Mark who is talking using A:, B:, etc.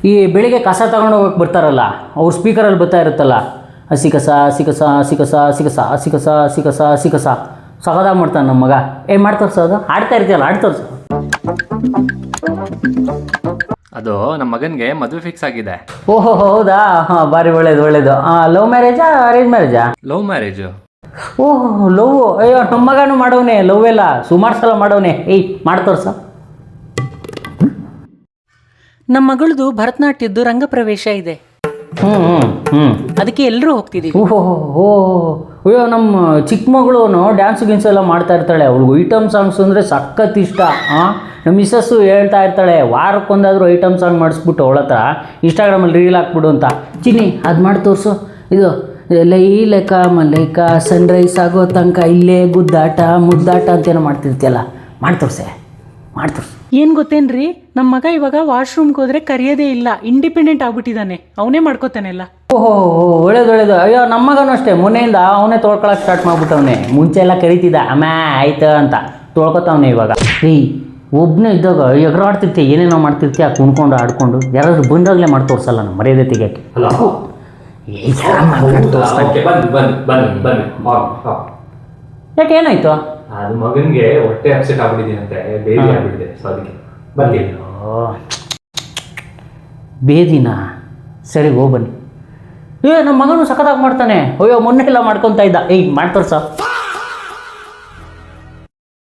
A: ಈ ಬೆಳಿಗ್ಗೆ ಕಸ ತಗೊಂಡು ಹೋಗಕ್ಕೆ ಬರ್ತಾರಲ್ಲ ಅವ್ರ ಸ್ಪೀಕರಲ್ಲಿ ಬರ್ತಾ ಇರುತ್ತಲ್ಲ ಹಸಿ ಕಸ ಹಸಿ ಕಸ ಹಸಿ ಕಸ ಹಸಿ ಕಸ ಹಸಿ ಕಸ ಹಸಿ ಕಸ ಹಸಿ ಕಸ ಸಗದಾಗಿ ಮಾಡ್ತಾನೆ ನಮ್ಮ ಮಗ. ಏನು ಮಾಡ್ತಾರೆ ಸರ್ ಅದು ಆಡ್ತಾ ಇರ್ತೀಯಲ್ಲ ಆಡ್ತಾರೆ ಸರ್.
B: ಅದು ನಮ್ಮ ಮಗನಿಗೆ ಮದುವೆ ಫಿಕ್ಸ್ ಆಗಿದೆ.
A: ಓಹೋ ಹೌದಾ, ಹಾಂ ಭಾರಿ ಒಳ್ಳೇದು ಒಳ್ಳೇದು. ಲವ್ ಮ್ಯಾರೇಜಾ ಅರೇಂಜ್ ಮ್ಯಾರೇಜಾ?
B: Love marriage.
A: ಓಹ್ ಲವ್, ಅಯ್ಯೋ ನಮ್ಮ ಮಗನೂ ಮಾಡವನೆ ಲವ್ ಎಲ್ಲ ಸುಮಾರು ಸಲ ಮಾಡವನೆ. ಮಾಡ್ತಾರೆ ಸರ್.
C: ನಮ್ಮ ಮಗಳದು ಭರತನಾಟ್ಯದ್ದು ರಂಗಪ್ರವೇಶ ಇದೆ. ಅದಕ್ಕೆ ಎಲ್ಲರೂ ಹೋಗ್ತಿದ್ದೀವಿ.
A: ಓಹೋ ಅಯ್ಯೋ ನಮ್ಮ ಚಿಕ್ಕ ಮಗಳು ಡ್ಯಾನ್ಸ್ ಗಿನ್ಸ್ ಎಲ್ಲ ಮಾಡ್ತಾ ಇರ್ತಾಳೆ. ಅವ್ಳಿಗೆ ಐಟಮ್ ಸಾಂಗ್ಸ್ ಅಂದರೆ ಸಖತ್ ಇಷ್ಟ. ನಮ್ಮ ಮಿಸ್ಸಸ್ಸು ಹೇಳ್ತಾ ಇರ್ತಾಳೆ ವಾರಕ್ಕೊಂದಾದರೂ ಐಟಮ್ ಸಾಂಗ್ ಮಾಡಿಸ್ಬಿಟ್ಟು ಅವಳ ಹತ್ರ ಇನ್ಸ್ಟಾಗ್ರಾಮಲ್ಲಿ ರೀಲ್ ಹಾಕ್ಬಿಡು ಅಂತ. ಚಿನ್ನಿ ಅದು ಮಾಡಿ ತೋರಿಸು, ಇದು ಲೈಲಕ ಮಲೈಕ ಸನ್ರೈಸ್ ಆಗೋ ತನಕ ಇಲ್ಲೇ ಗುದ್ದಾಟ ಮುದ್ದಾಟ ಅಂತೇನೋ ಮಾಡ್ತಿರ್ತೀಯಲ್ಲ, ಮಾಡಿ ತೋರಿಸೆ ಮಾಡಿ ತೋರಿಸು.
C: ಏನು ಗೊತ್ತೇನ್ರಿ, ನಮ್ಮ ಮಗ ಇವಾಗ ವಾಶ್ರೂಮ್ಗೆ ಹೋದ್ರೆ ಕರೆಯೋದೇ ಇಲ್ಲ, ಇಂಡಿಪೆಂಡೆಂಟ್ ಆಗ್ಬಿಟ್ಟಿದ್ದಾನೆ, ಅವನೇ ಮಾಡ್ಕೋತಾನೆಲ್ಲ.
A: ಓಹೋ ಒಳ್ಳೇದು ಒಳ್ಳೇದು. ಅಯ್ಯೋ ನಮ್ಮ ಮಗನೂ ಅಷ್ಟೇ, ಮೊನ್ನೆಯಿಂದ ಅವನೇ ತೊಳ್ಕೊಳಕ್ಕೆ ಸ್ಟಾರ್ಟ್ ಮಾಡ್ಬಿಟ್ಟವನೇ. ಮುಂಚೆ ಎಲ್ಲ ಕರಿತಿದ್ದ ಅಮ್ಮ ಆಯ್ತು ಅಂತ, ತೊಳ್ಕೊತಾವನೆ ಇವಾಗ. ಒಬ್ಬನೇ ಇದ್ದಾಗ ಎಗರಾಡ್ತಿರ್ತೀಯ, ಏನೇನೋ ಮಾಡ್ತಿರ್ತೀಯ ಕುಣ್ಕೊಂಡು ಆಡ್ಕೊಂಡು. ಯಾರಾದ್ರೂ ಬಂದಾಗಲೇ ಮಾಡಿ ತೋರಿಸಲ್ಲ ನಮ್ಮ ಮರ್ಯಾದೆ ತೆಗಿಯೋಕ್ಕೆ. ಯಾಕೆ ಏನಾಯ್ತು?
B: ಅದು ಮಗನಿಗೆ ಹೊಟ್ಟೆ ಅಪ್ಸೆಟ್ ಆಗ್ಬಿಟ್ಟಿದೆಯಂತೆ, ಬೇದಿ ಆಗ್ಬಿಟ್ಟಿದೆ, ಸೊ ಅದಕ್ಕೆ ಬರ್ತೀನಿ.
A: ಬೇದಿನ ಸರಿ ಹೋಗಿ ಬನ್ನಿ. ನಮ್ಮ ಮಗನು ಸಖತ್ತಾಗಿ ಮಾಡ್ತಾನೆ. ಅಯ್ಯೋ ಮೊನ್ನೆ ಎಲ್ಲ ಮಾಡ್ಕೊತಾ ಇದ್ದ. ಮಾಡ್ತಾರೆ ಸರ್.